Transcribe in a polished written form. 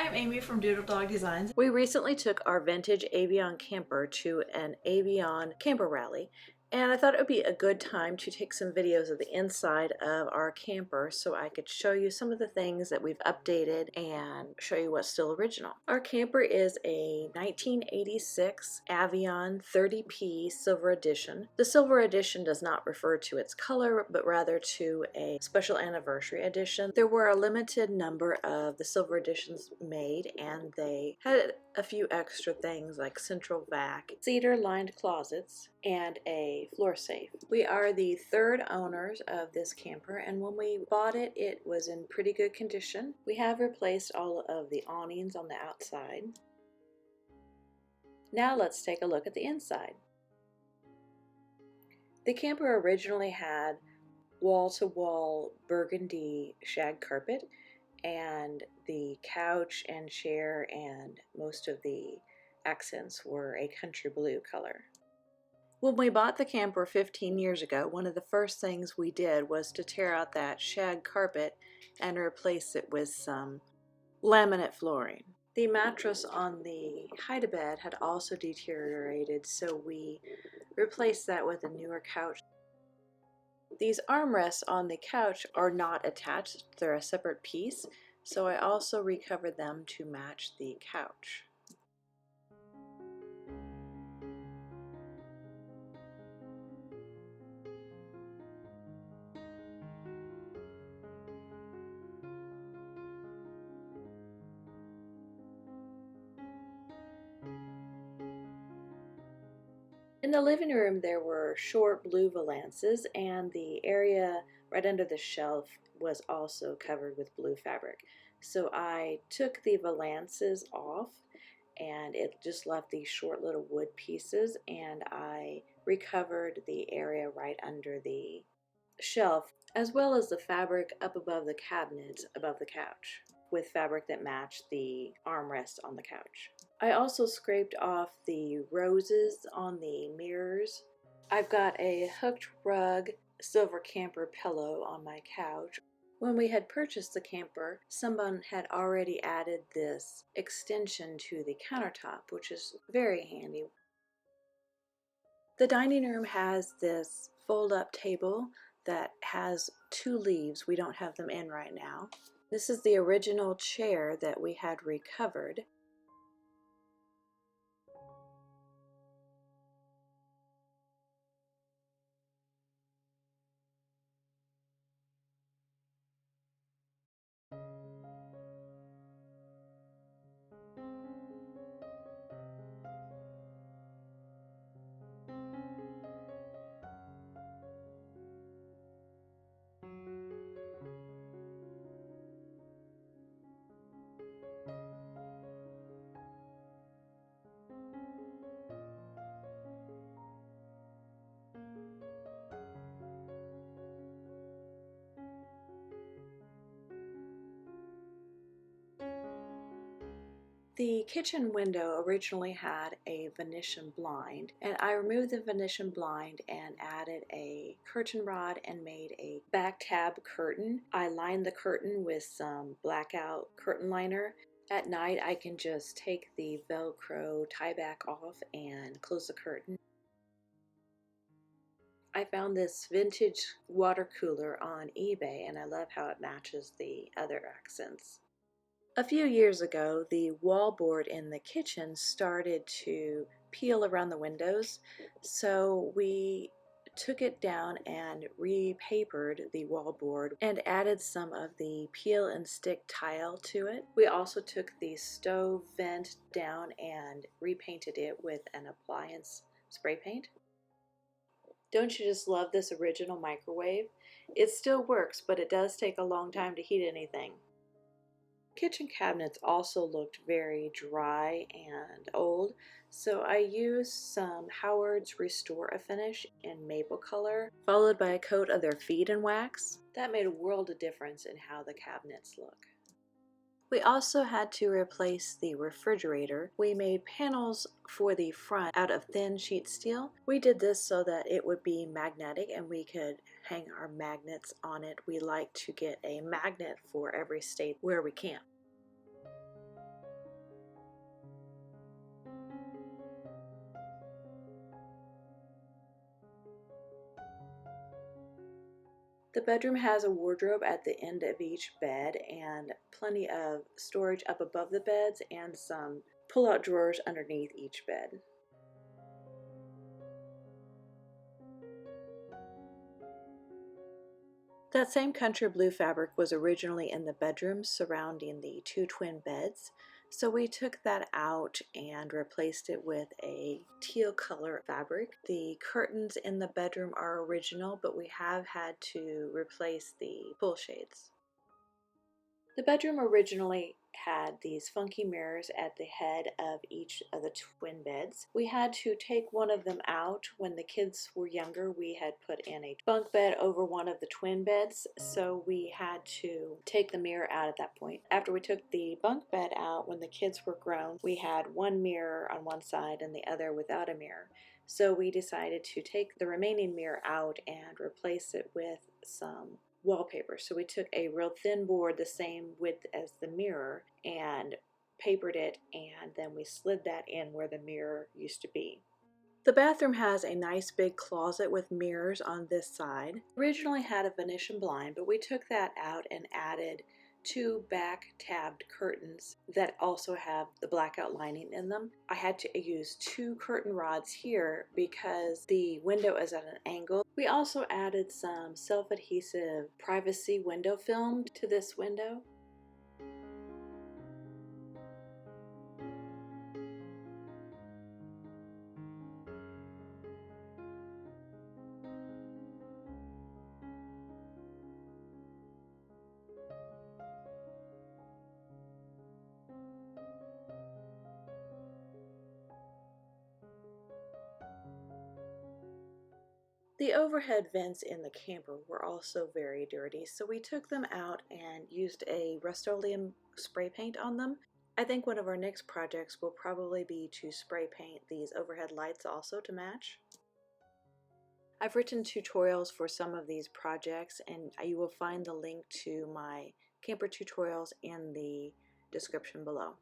I'm Amy from Doodle Dog Designs. We recently took our vintage Avion camper to an Avion camper rally, and I thought it would be a good time to take some videos of the inside of our camper so I could show you some of the things that we've updated and show you what's still original. Our camper is a 1986 Avion 30P Silver Edition. The Silver Edition does not refer to its color, but rather to a special anniversary edition. There were a limited number of the Silver Editions made, and they had a few extra things like central vac, cedar-lined closets, and a floor safe. We are the third owners of this camper, and when we bought it, it was in pretty good condition. We have replaced all of the awnings on the outside. Now let's take a look at the inside. The camper originally had wall-to-wall burgundy shag carpet, and the couch and chair and most of the accents were a country blue color. When we bought the camper 15 years ago, one of the first things we did was to tear out that shag carpet and replace it with some laminate flooring. The mattress on the hide-a-bed had also deteriorated, so we replaced that with a newer couch. These armrests on the couch are not attached, they're a separate piece, so I also recovered them to match the couch. In the living room there were short blue valances, and the area right under the shelf was also covered with blue fabric. So I took the valances off and it just left these short little wood pieces, and I recovered the area right under the shelf as well as the fabric up above the cabinets above the couch with fabric that matched the armrest on the couch. I also scraped off the roses on the mirrors. I've got a hooked rug silver camper pillow on my couch. When we had purchased the camper, someone had already added this extension to the countertop, which is very handy. The dining room has this fold-up table that has two leaves. We don't have them in right now. This is the original chair that we had recovered. The kitchen window originally had a Venetian blind, and I removed the Venetian blind and added a curtain rod and made a back tab curtain. I lined the curtain with some blackout curtain liner. At night I can just take the Velcro tie back off and close the curtain. I found this vintage water cooler on eBay, and I love how it matches the other accents. A few years ago, the wallboard in the kitchen started to peel around the windows, so we took it down and repapered the wallboard and added some of the peel and stick tile to it. We also took the stove vent down and repainted it with an appliance spray paint. Don't you just love this original microwave? It still works, but it does take a long time to heat anything. Kitchen cabinets also looked very dry and old, so I used some Howard's Restore a Finish in maple color, followed by a coat of their feed and wax. That made a world of difference in how the cabinets look. We also had to replace the refrigerator. We made panels for the front out of thin sheet steel. We did this so that it would be magnetic and we could hang our magnets on it. We like to get a magnet for every state where we can. The bedroom has a wardrobe at the end of each bed and plenty of storage up above the beds and some pull-out drawers underneath each bed. That same country blue fabric was originally in the bedrooms surrounding the two twin beds, so we took that out and replaced it with a teal color fabric. The curtains in the bedroom are original, but we have had to replace the pull shades. The bedroom originally had these funky mirrors at the head of each of the twin beds. We had to take one of them out when the kids were younger. We had put in a bunk bed over one of the twin beds, so we had to take the mirror out at that point. After we took the bunk bed out when the kids were grown, we had one mirror on one side and the other without a mirror. So we decided to take the remaining mirror out and replace it with some wallpaper. So we took a real thin board the same width as the mirror and papered it, and then we slid that in where the mirror used to be. The bathroom has a nice big closet with mirrors on this side. Originally had a Venetian blind, but we took that out and added two back tabbed curtains that also have the blackout lining in them. I had to use two curtain rods here because the window is at an angle. We also added some self-adhesive privacy window film to this window. The overhead vents in the camper were also very dirty, so we took them out and used a Rust-Oleum spray paint on them. I think one of our next projects will probably be to spray paint these overhead lights also to match. I've written tutorials for some of these projects, and you will find the link to my camper tutorials in the description below.